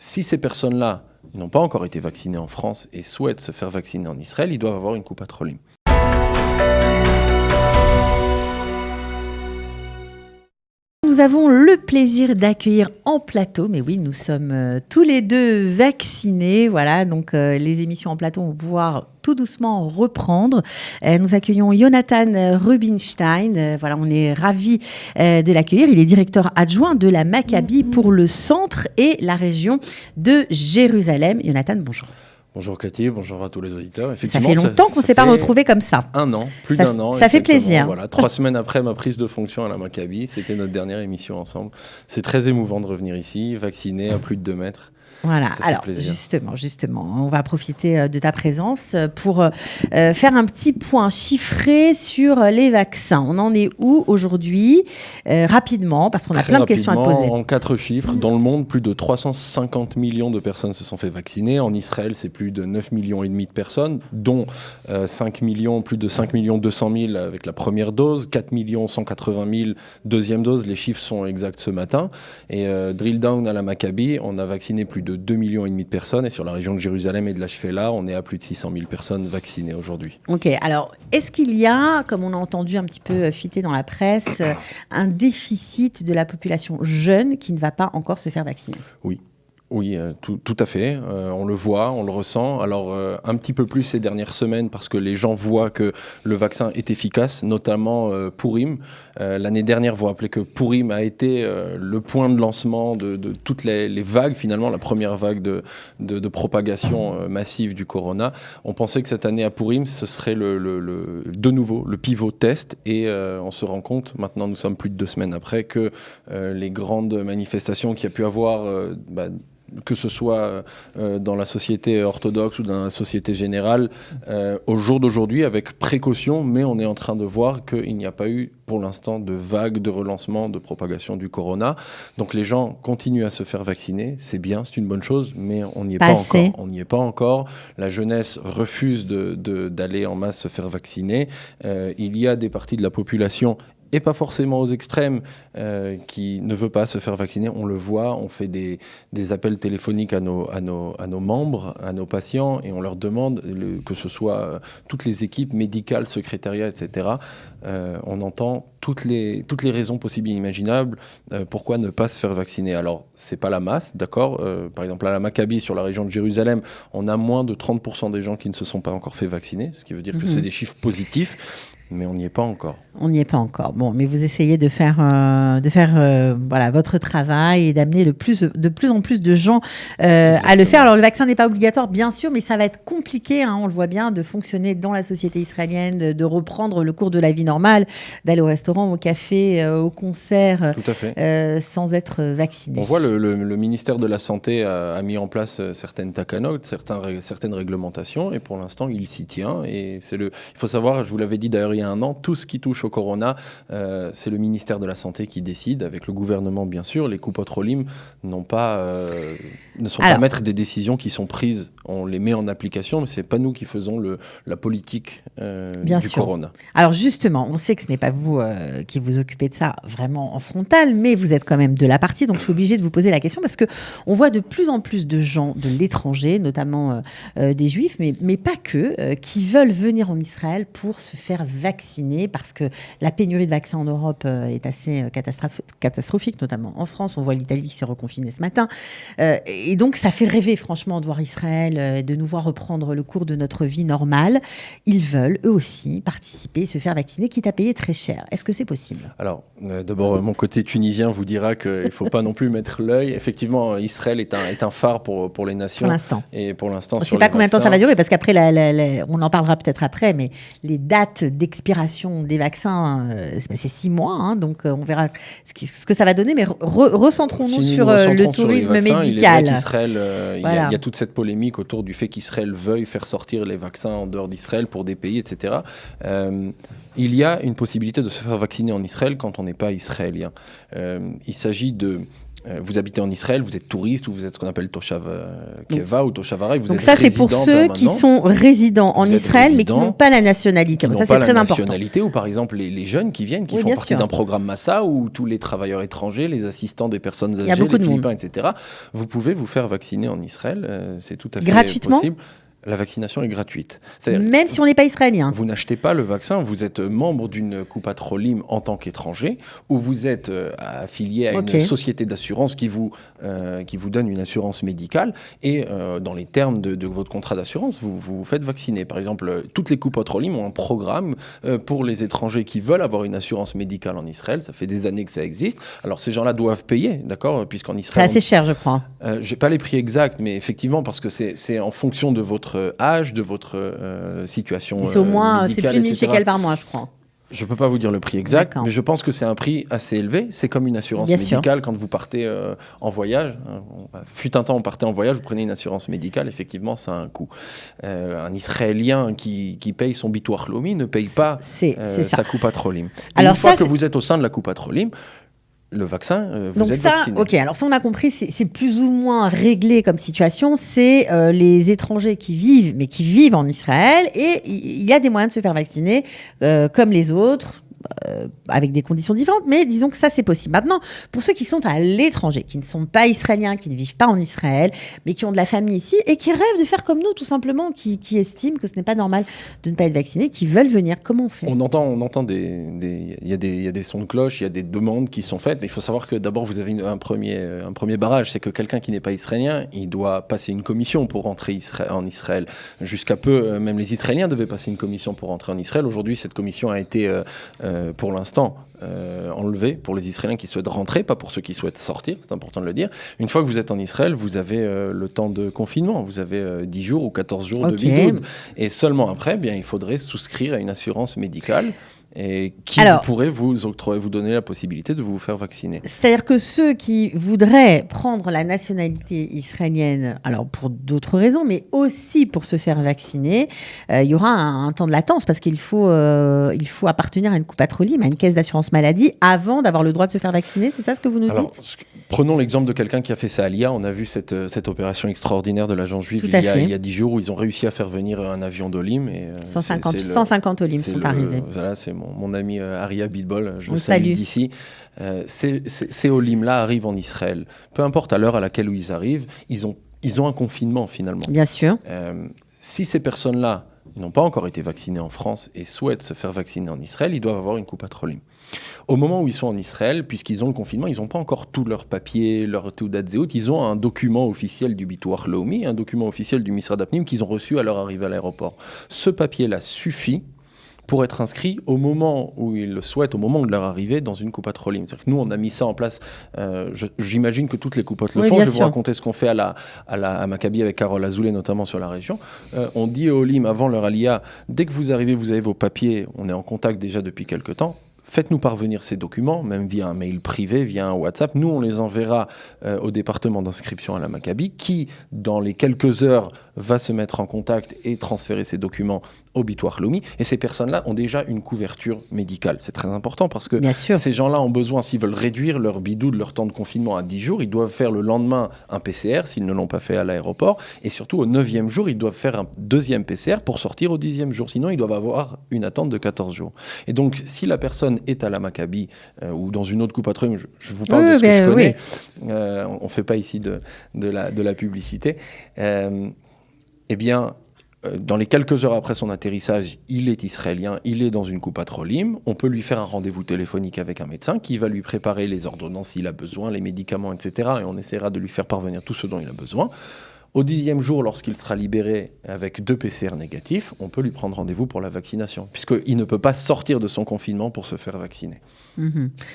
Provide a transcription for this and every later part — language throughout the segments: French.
si ces personnes-là n'ont pas encore été vaccinées en France et souhaitent se faire vacciner en Israël, ils doivent avoir une coupat cholim. Nous avons le plaisir d'accueillir en plateau, mais oui, nous sommes tous les deux vaccinés. Voilà, donc les émissions en plateau vont pouvoir tout doucement reprendre. Nous accueillons Jonathan Rubinstein. Voilà, on est ravis de l'accueillir. Il est directeur adjoint de la Maccabi pour le centre et la région de Jérusalem. Jonathan, bonjour. Bonjour Cathy, bonjour à tous les auditeurs. Ça fait longtemps qu'on ne s'est pas retrouvés comme ça. Un an, plus d'un an. Ça fait plaisir. Voilà, 3 semaines après ma prise de fonction à la Maccabi, c'était notre dernière émission ensemble. C'est très émouvant de revenir ici, vacciné à plus de 2 mètres. Voilà, alors justement, on va profiter de ta présence pour faire un petit point chiffré sur les vaccins. On en est où aujourd'hui rapidement, parce qu'on a plein de questions à te poser. En 4 chiffres, dans le monde, plus de 350 millions de personnes se sont fait vacciner. En Israël, c'est plus de 9,5 millions de personnes, dont 5 millions, plus de 5 200 000 avec la première dose, 4 180 000 deuxième dose. Les chiffres sont exacts ce matin. Et drill down à la Maccabi, on a vacciné plus de 2,5 millions de personnes, et sur la région de Jérusalem et de la Shfela, on est à plus de 600 000 personnes vaccinées aujourd'hui. Ok, alors est-ce qu'il y a, comme on a entendu un petit peu fuiter dans la presse, un déficit de la population jeune qui ne va pas encore se faire vacciner ? Oui, tout à fait. On le voit, on le ressent. Alors, un petit peu plus ces dernières semaines parce que les gens voient que le vaccin est efficace, notamment Purim. L'année dernière, vous vous rappelez que Purim a été le point de lancement de toutes les vagues, finalement, la première vague de propagation massive du corona. On pensait que cette année à Purim, ce serait de nouveau le pivot test. Et on se rend compte, maintenant nous sommes plus de 2 semaines après, que les grandes manifestations qu'il y a pu avoir... que ce soit dans la société orthodoxe ou dans la société générale, au jour d'aujourd'hui, avec précaution, mais on est en train de voir qu'il n'y a pas eu, pour l'instant, de vague de relancement, de propagation du corona. Donc les gens continuent à se faire vacciner, c'est bien, c'est une bonne chose, mais on n'y est pas encore. On n'y est pas encore. La jeunesse refuse d'aller en masse se faire vacciner. Il y a des parties de la population et pas forcément aux extrêmes, qui ne veut pas se faire vacciner. On le voit, on fait des appels téléphoniques à nos membres, à nos patients, et on leur demande, que ce soit toutes les équipes médicales, secrétariat, etc., on entend toutes les raisons possibles et imaginables pourquoi ne pas se faire vacciner. Alors, c'est pas la masse, d'accord. Par exemple, à la Maccabi, sur la région de Jérusalem, on a moins de 30% des gens qui ne se sont pas encore fait vacciner, ce qui veut dire que c'est des chiffres positifs. Mais on n'y est pas encore. On n'y est pas encore. Bon, mais vous essayez de faire voilà, votre travail et d'amener de plus en plus de gens à le faire. Alors, le vaccin n'est pas obligatoire, bien sûr, mais ça va être compliqué, hein, on le voit bien, de fonctionner dans la société israélienne, de reprendre le cours de la vie normale, d'aller au restaurant, au café, au concert, sans être vacciné. On voit le ministère de la Santé a mis en place certaines takanot, certaines réglementations, et pour l'instant, il s'y tient. Et il faut savoir, je vous l'avais dit d'ailleurs il y a un an, tout ce qui touche au corona, c'est le ministère de la Santé qui décide, avec le gouvernement bien sûr. Les coupat cholim ne sont pas maîtres des décisions qui sont prises. On les met en application, mais c'est pas nous qui faisons la politique du corona. Alors justement, on sait que ce n'est pas vous qui vous occupez de ça vraiment en frontal, mais vous êtes quand même de la partie, donc je suis obligée de vous poser la question parce que on voit de plus en plus de gens de l'étranger, notamment des juifs, mais pas que, qui veulent venir en Israël pour se faire vacciner parce que la pénurie de vaccins en Europe est assez catastrophique, notamment en France. On voit l'Italie qui s'est reconfinée ce matin. Et donc, ça fait rêver, franchement, de voir Israël, de nous voir reprendre le cours de notre vie normale. Ils veulent, eux aussi, participer, se faire vacciner, quitte à payer très cher. Est-ce que c'est possible ? Alors, d'abord, mon côté tunisien vous dira qu'il ne faut pas non plus mettre l'œil. Effectivement, Israël est un phare pour les nations. Pour l'instant. Et pour l'instant, on ne sait pas combien de temps ça va durer, parce qu'après, on en parlera peut-être après, mais les dates d'expiration des vaccins, c'est 6 mois, hein, donc on verra ce que ça va donner, mais recentrons-nous sur le tourisme médical. Il est vrai qu'Israël, il y a toute cette polémique autour du fait qu'Israël veuille faire sortir les vaccins en dehors d'Israël pour des pays, etc. Il y a une possibilité de se faire vacciner en Israël quand on n'est pas israélien. Il s'agit vous habitez en Israël, vous êtes touriste ou vous êtes ce qu'on appelle Toshav Keva ou Toshav Aray. Donc ça, c'est pour ceux qui sont résidents en Israël, mais qui n'ont pas la nationalité. Ça, c'est très important. Nationalité, ou par exemple les jeunes qui viennent, qui font partie d'un programme Massa, où tous les travailleurs étrangers, les assistants des personnes âgées, les Philippins, etc. Vous pouvez vous faire vacciner en Israël, c'est tout à fait gratuitement possible. La vaccination est gratuite. Même si on n'est pas israélien. Vous n'achetez pas le vaccin, vous êtes membre d'une Coupat Cholim en tant qu'étranger, ou vous êtes affilié à une société d'assurance qui vous donne une assurance médicale, et dans les termes de votre contrat d'assurance, vous vous faites vacciner. Par exemple, toutes les Coupat Cholim ont un programme pour les étrangers qui veulent avoir une assurance médicale en Israël. Ça fait des années que ça existe. Alors ces gens-là doivent payer, d'accord, puisqu'en Israël... C'est assez cher, je crois. Je n'ai pas les prix exacts, mais effectivement, parce que c'est en fonction de votre âge, de votre situation c'est au moins, médicale, c'est plus de 1000 shekels par mois, je crois. Je ne peux pas vous dire le prix exact, mais je pense que c'est un prix assez élevé. C'est comme une assurance médicale quand vous partez en voyage. Fut un temps, on partait en voyage, vous prenez une assurance médicale, effectivement, ça a un coût. Un Israélien qui paye son bitoir Lomi ne paye pas sa Coupat Cholim. Une fois que vous êtes au sein de la Coupat Cholim, le vaccin, vous êtes vacciné. Ok, alors ça on a compris, c'est plus ou moins réglé comme situation, c'est les étrangers qui vivent en Israël, et il y a des moyens de se faire vacciner comme les autres. Avec des conditions différentes, mais disons que ça c'est possible. Maintenant, pour ceux qui sont à l'étranger, qui ne sont pas israéliens, qui ne vivent pas en Israël, mais qui ont de la famille ici et qui rêvent de faire comme nous tout simplement, qui estiment que ce n'est pas normal de ne pas être vacciné, qui veulent venir, comment on fait ? On entend il y a des sons de cloche, il y a des demandes qui sont faites, mais il faut savoir que d'abord vous avez un premier barrage, c'est que quelqu'un qui n'est pas israélien, il doit passer une commission pour rentrer en Israël. Jusqu'à peu, même les Israéliens devaient passer une commission pour rentrer en Israël. Aujourd'hui, cette commission a été pour l'instant enlevé pour les Israéliens qui souhaitent rentrer, pas pour ceux qui souhaitent sortir, c'est important de le dire. Une fois que vous êtes en Israël, vous avez le temps de confinement, vous avez 10 jours ou 14 jours de bidoud, et seulement après, bien, il faudrait souscrire à une assurance médicale et qui pourrait vous donner la possibilité de vous faire vacciner. C'est-à-dire que ceux qui voudraient prendre la nationalité israélienne, alors pour d'autres raisons, mais aussi pour se faire vacciner, il y aura un temps de latence parce qu'il faut appartenir à une Coupat Cholim, à une caisse d'assurance maladie, avant d'avoir le droit de se faire vacciner. C'est ça ce que vous nous dites ? Prenons l'exemple de quelqu'un qui a fait sa Aliyah. On a vu cette opération extraordinaire de l'agent juif il y a 10 jours où ils ont réussi à faire venir un avion d'Olim. 150 Olim sont arrivés. Voilà, c'est mon ami Aria Bidbol, je le salue d'ici. Ces Olim-là arrivent en Israël. Peu importe à l'heure à laquelle ils arrivent, ils ont un confinement finalement. Bien sûr. Si ces personnes-là n'ont pas encore été vaccinées en France et souhaitent se faire vacciner en Israël, ils doivent avoir une Coupat Cholim. Au moment où ils sont en Israël, puisqu'ils ont le confinement, ils n'ont pas encore tous leurs papiers, leur Teudat Zehut, ils ont un document officiel du Bitoar Leumi, un document officiel du Misrad Apnim qu'ils ont reçu à leur arrivée à l'aéroport. Ce papier-là suffit pour être inscrits au moment où ils le souhaitent, au moment de leur arrivée dans une Coupat Cholim. C'est-à-dire que nous, on a mis ça en place. J'imagine que toutes les Coupotes le font. Je vais vous raconter ce qu'on fait à Maccabi avec Carole Azoulay, notamment sur la région. On dit aux Olim, avant leur Aliyah, dès que vous arrivez, vous avez vos papiers, on est en contact déjà depuis quelque temps. Faites-nous parvenir ces documents, même via un mail privé, via un WhatsApp. Nous, on les enverra au département d'inscription à la Maccabi, qui, dans les quelques heures, va se mettre en contact et transférer ces documents au Bitoar Leumi. Et ces personnes-là ont déjà une couverture médicale. C'est très important parce que ces gens-là ont besoin, s'ils veulent réduire leur bidou de leur temps de confinement à 10 jours, ils doivent faire le lendemain un PCR, s'ils ne l'ont pas fait à l'aéroport. Et surtout, au 9e jour, ils doivent faire un deuxième PCR pour sortir au 10e jour. Sinon, ils doivent avoir une attente de 14 jours. Et donc, si la personne est à la Maccabi ou dans une autre Coupat Cholim, je vous parle de ce que je connais. On ne fait pas ici de la publicité. Eh bien, dans les quelques heures après son atterrissage, il est israélien, il est dans une Coupat Cholim. On peut lui faire un rendez-vous téléphonique avec un médecin qui va lui préparer les ordonnances s'il a besoin, les médicaments, etc. Et on essaiera de lui faire parvenir tout ce dont il a besoin. Au 10e jour, lorsqu'il sera libéré avec 2 PCR négatifs, on peut lui prendre rendez-vous pour la vaccination, puisqu'il ne peut pas sortir de son confinement pour se faire vacciner.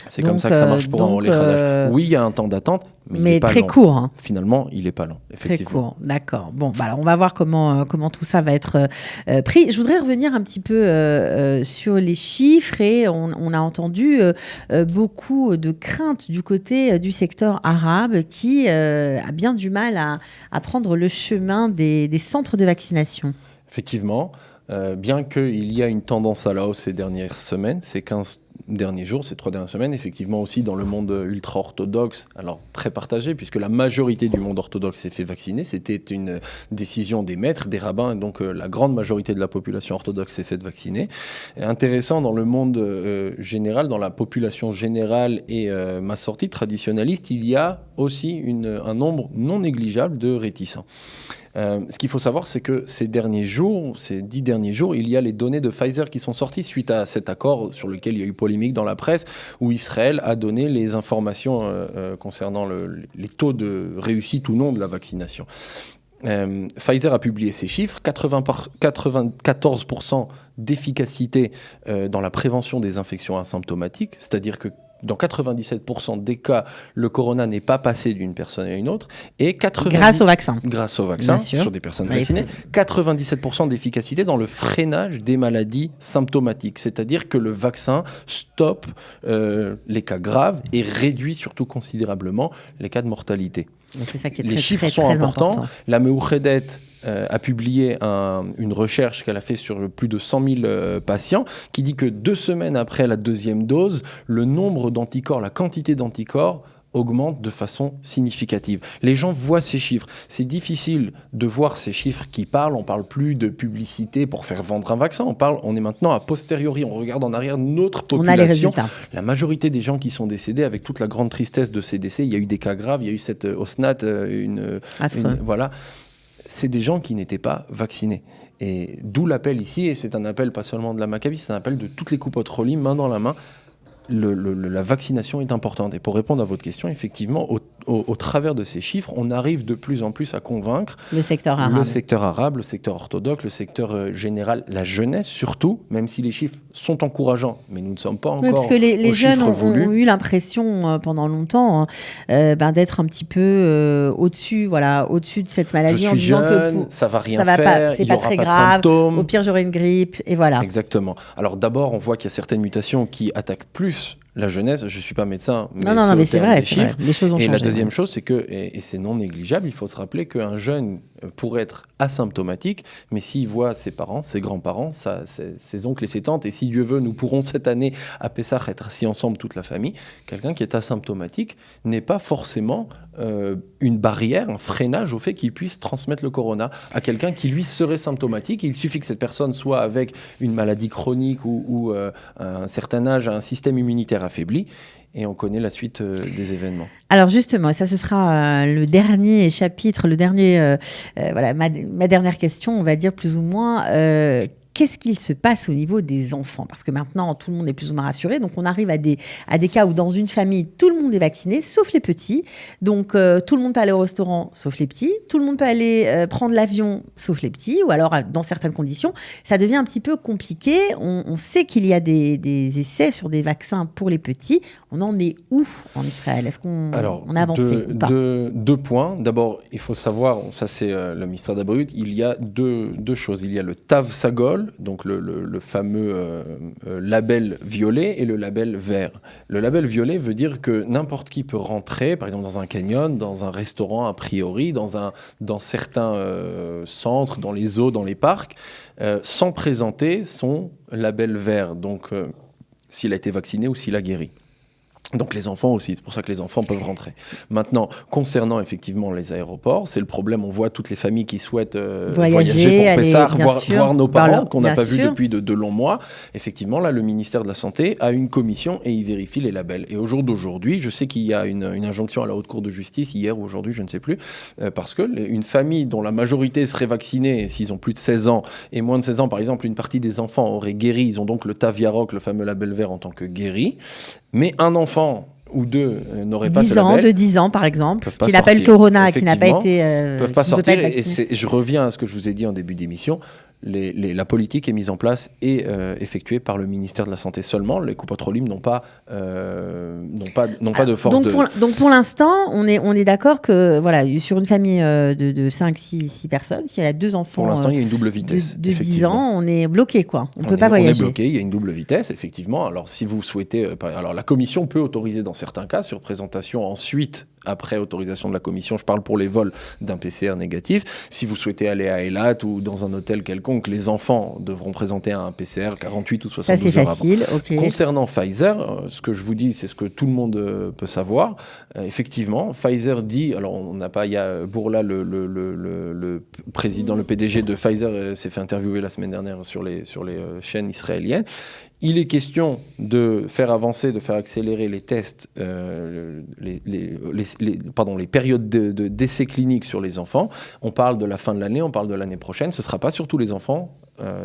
C'est comme ça que ça marche pour un relais Khadash. Oui, il y a un temps d'attente, mais il n'est pas très long. Court. Hein. Finalement, il n'est pas long, effectivement. Très court, d'accord. Bon, alors on va voir comment tout ça va être pris. Je voudrais revenir un petit peu sur les chiffres et on a entendu beaucoup de craintes du côté du secteur arabe qui a bien du mal à prendre le chemin des centres de vaccination. Effectivement, bien qu'il y a une tendance à la hausse ces dernières semaines, ces 15 derniers jours, ces 3 dernières semaines, effectivement aussi dans le monde ultra-orthodoxe, alors très partagé, puisque la majorité du monde orthodoxe s'est fait vacciner. C'était une décision des maîtres, des rabbins, et donc la grande majorité de la population orthodoxe s'est faite vacciner. Intéressant, dans le monde général, dans la population générale et ma sortie traditionnaliste, il y a aussi un nombre non négligeable de réticents. Ce qu'il faut savoir, c'est que ces 10 derniers jours, il y a les données de Pfizer qui sont sorties suite à cet accord sur lequel il y a eu polémique dans la presse, où Israël a donné les informations concernant les taux de réussite ou non de la vaccination. Pfizer a publié ces chiffres, 94% d'efficacité dans la prévention des infections asymptomatiques, c'est-à-dire que dans 97% des cas, le corona n'est pas passé d'une personne à une autre. Et grâce au vaccin. Grâce au vaccin, sur des personnes vaccinées. 97% d'efficacité dans le freinage des maladies symptomatiques. C'est-à-dire que le vaccin stoppe les cas graves et réduit surtout considérablement les cas de mortalité. C'est ça qui est les chiffres sont importants. La Meouchedet a publié une recherche qu'elle a fait sur plus de 100 000 patients qui dit que 2 semaines après la deuxième dose, le nombre d'anticorps, la quantité d'anticorps augmente de façon significative. Les gens voient ces chiffres. C'est difficile de voir ces chiffres qui parlent. On ne parle plus de publicité pour faire vendre un vaccin. On est maintenant a posteriori. On regarde en arrière notre population. On a les résultats. La majorité des gens qui sont décédés, avec toute la grande tristesse de ces décès, il y a eu des cas graves, il y a eu cette OSNAT, voilà. C'est des gens qui n'étaient pas vaccinés. Et d'où l'appel ici, et c'est un appel pas seulement de la Maccabi, c'est un appel de toutes les coupes Rolim, main dans la main. La vaccination est importante. Et pour répondre à votre question, effectivement, au travers de ces chiffres, on arrive de plus en plus à convaincre le secteur arabe, le secteur orthodoxe, le secteur général, la jeunesse surtout, même si les chiffres sont encourageants, mais nous ne sommes pas encore parce que les jeunes ont eu l'impression pendant longtemps d'être un petit peu au-dessus de cette maladie. Je suis jeune, ça va rien faire, c'est pas très grave. Symptômes. Au pire, j'aurai une grippe, et voilà. Exactement. Alors d'abord, on voit qu'il y a certaines mutations qui attaquent plus la jeunesse. Je ne suis pas médecin, mais c'est vrai, des chiffres. Les choses ont changé. Et la deuxième chose, c'est que, et c'est non négligeable, il faut se rappeler qu'un jeune pourrait être asymptomatique, mais s'il voit ses parents, ses grands-parents, ses oncles et ses tantes, et si Dieu veut, nous pourrons cette année à Pessah être assis ensemble toute la famille, quelqu'un qui est asymptomatique n'est pas forcément une barrière, un freinage au fait qu'il puisse transmettre le corona à quelqu'un qui lui serait symptomatique. Il suffit que cette personne soit avec une maladie chronique ou un certain âge, un système immunitaire affaibli, et on connaît la suite des événements. Alors justement, ça ce sera le dernier chapitre, ma dernière question, on va dire plus ou moins. Qu'est-ce qu'il se passe au niveau des enfants ? Parce que maintenant, tout le monde est plus ou moins rassuré. Donc, on arrive à des cas où, dans une famille, tout le monde est vacciné, sauf les petits. Donc, tout le monde peut aller au restaurant, sauf les petits. Tout le monde peut aller prendre l'avion, sauf les petits. Ou alors, dans certaines conditions, ça devient un petit peu compliqué. On sait qu'il y a des essais sur des vaccins pour les petits. On en est où en Israël ? Est-ce qu'on a avancé ou pas ? Deux points. D'abord, il faut savoir, ça c'est le ministère d'Abrut, il y a deux choses. Il y a le Tav Sagol, donc le fameux label violet, et le label vert. Le label violet veut dire que n'importe qui peut rentrer, par exemple dans un canyon, dans un restaurant a priori, dans certains centres, dans les zoos, dans les parcs, sans présenter son label vert, donc s'il a été vacciné ou s'il a guéri. Donc les enfants aussi, c'est pour ça que les enfants peuvent rentrer. Maintenant, concernant effectivement les aéroports, c'est le problème, on voit toutes les familles qui souhaitent voyager pour Pessah, voir nos parents qu'on n'a pas vus depuis de longs mois. Effectivement, là, le ministère de la Santé a une commission et il vérifie les labels. Et au jour d'aujourd'hui, je sais qu'il y a une injonction à la Haute Cour de justice, hier ou aujourd'hui, je ne sais plus, parce que une famille dont la majorité serait vaccinée, s'ils ont plus de 16 ans, et moins de 16 ans, par exemple, une partie des enfants auraient guéri, ils ont donc le Tav Yarok, le fameux label vert en tant que guéri, mais un enfant ou deux n'auraient pas ce label. De 10 ans, par exemple, qui l'appelle Corona, qui n'a pas été... peuvent pas sortir. Et je reviens à ce que je vous ai dit en début d'émission. La politique est mise en place et effectuée par le ministère de la Santé seulement. Les coupotrolim n'ont pas de force donc pour l'instant, on est d'accord que voilà, sur une famille de 5-6 personnes, s'il y a 2 enfants... Pour l'instant, il y a une double vitesse. De 10 ans, on est bloqué, quoi. On ne peut pas voyager. On est bloqué, il y a une double vitesse, effectivement. Alors, si vous souhaitez... Alors, la commission peut autoriser dans certains cas, sur présentation ensuite après autorisation de la commission. Je parle pour les vols d'un PCR négatif. Si vous souhaitez aller à Eilat ou dans un hôtel quelconque, les enfants devront présenter un PCR 48 ou 72 heures avant. Ça, c'est facile, ok. Concernant Pfizer, ce que je vous dis, c'est ce que tout le monde peut savoir. Effectivement, Pfizer dit, alors on n'a pas, il y a Bourla, le président, le PDG de Pfizer s'est fait interviewer la semaine dernière sur les chaînes israéliennes. Il est question de faire avancer, de faire accélérer les tests, les périodes d'essais cliniques sur les enfants. On parle de la fin de l'année, on parle de l'année prochaine. Ce ne sera pas sur tous les enfants,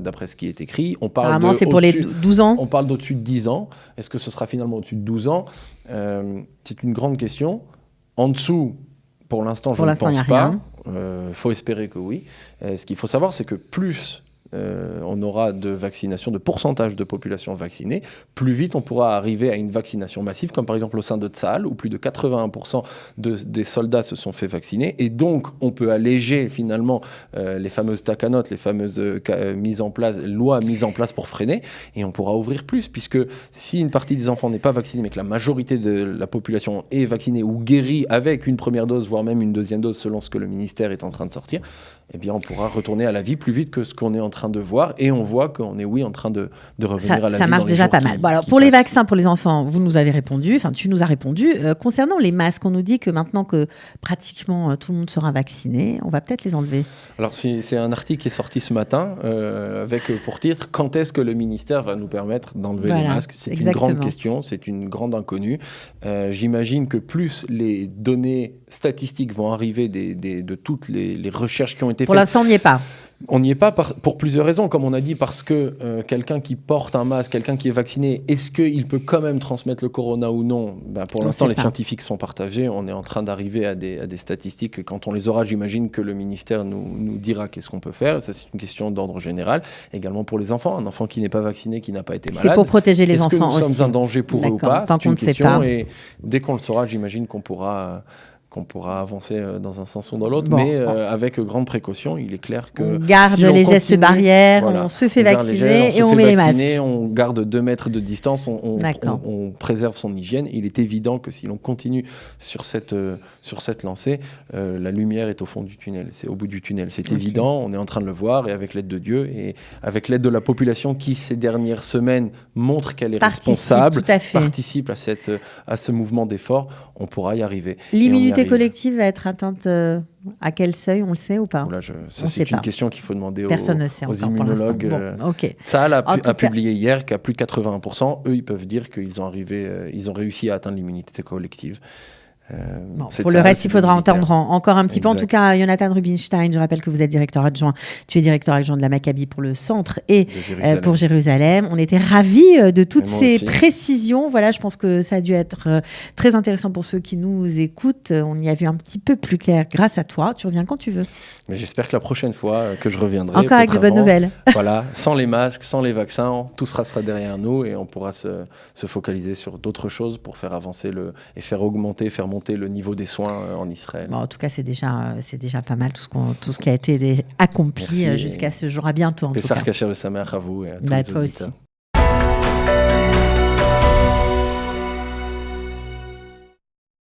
d'après ce qui est écrit. Apparemment, c'est pour les 12 ans. On parle d'au-dessus de 10 ans. Est-ce que ce sera finalement au-dessus de 12 ans ? C'est une grande question. En dessous, pour l'instant, je ne pense pas. Il faut espérer que oui. Ce qu'il faut savoir, c'est que plus on aura de vaccination, de pourcentage de population vaccinée, plus vite on pourra arriver à une vaccination massive, comme par exemple au sein de Tsahal, où plus de 81% des soldats se sont fait vacciner, et donc on peut alléger finalement les fameuses takanotes, les fameuses lois mises en place pour freiner, et on pourra ouvrir plus, puisque si une partie des enfants n'est pas vaccinée, mais que la majorité de la population est vaccinée ou guérie avec une première dose, voire même une deuxième dose, selon ce que le ministère est en train de sortir, eh bien, on pourra retourner à la vie plus vite que ce qu'on est en train de voir. Et on voit qu'on est, oui, en train de revenir à la vie. Ça marche déjà pas mal. Bon, alors, pour les vaccins pour les enfants, vous nous avez répondu. Enfin, tu nous as répondu. Concernant les masques, on nous dit que maintenant que pratiquement tout le monde sera vacciné, on va peut-être les enlever. Alors, c'est un article qui est sorti ce matin avec pour titre « Quand est-ce que le ministère va nous permettre d'enlever les masques ?» C'est une grande question, c'est une grande inconnue. J'imagine que plus les données statistiques vont arriver de toutes les recherches qui ont été faites. Pour l'instant, on n'y est pas. On n'y est pas pour plusieurs raisons, comme on a dit, parce que quelqu'un qui porte un masque, quelqu'un qui est vacciné, est-ce qu'il peut quand même transmettre le corona ou non ? Pour l'instant, les scientifiques sont partagés. On est en train d'arriver à des statistiques. Quand on les aura, j'imagine que le ministère nous dira qu'est-ce qu'on peut faire. Ça, c'est une question d'ordre général. Également pour les enfants. Un enfant qui n'est pas vacciné, qui n'a pas été malade. C'est pour protéger les enfants aussi. Est-ce que nous sommes un danger pour eux ou pas ? Tant qu'on ne sait pas. Et dès qu'on le saura, j'imagine qu'on pourra avancer dans un sens ou dans l'autre, mais avec grande précaution. Il est clair que on garde les gestes barrières, on se fait vacciner et on met les masques. On garde 2 mètres de distance, on préserve son hygiène. Il est évident que si l'on continue sur cette lancée, la lumière est au fond du tunnel, c'est au bout du tunnel. C'est évident, on est en train de le voir, et avec l'aide de Dieu et avec l'aide de la population qui, ces dernières semaines, montre qu'elle est responsable, participe à ce mouvement d'effort, on pourra y arriver. L'immunité collective va être atteinte à quel seuil, on le sait ou pas ? C'est une question qu'il faut demander aux immunologues. Tsahal a publié hier qu'à plus de 80%, eux, ils peuvent dire qu'ils ont réussi à atteindre l'immunité collective. Pour le reste, il faudra entendre encore un petit peu. En tout cas, Jonathan Rubinstein, je rappelle que vous êtes directeur adjoint. Tu es directeur adjoint de la Maccabi pour le centre et pour Jérusalem. On était ravis de toutes ces précisions. Voilà, je pense que ça a dû être très intéressant pour ceux qui nous écoutent. On y a vu un petit peu plus clair grâce à toi. Tu reviens quand tu veux. Mais j'espère que la prochaine fois que je reviendrai, encore avec de bonnes nouvelles. Voilà, sans les masques, sans les vaccins, tout sera derrière nous et on pourra se focaliser sur d'autres choses pour faire avancer et faire augmenter, faire monter le niveau des soins en Israël. En tout cas, c'est déjà pas mal tout ce qui a été accompli jusqu'à ce jour. À bientôt. Pessah Kasher le Sameach à vous et à tous les auditeurs. Toi aussi.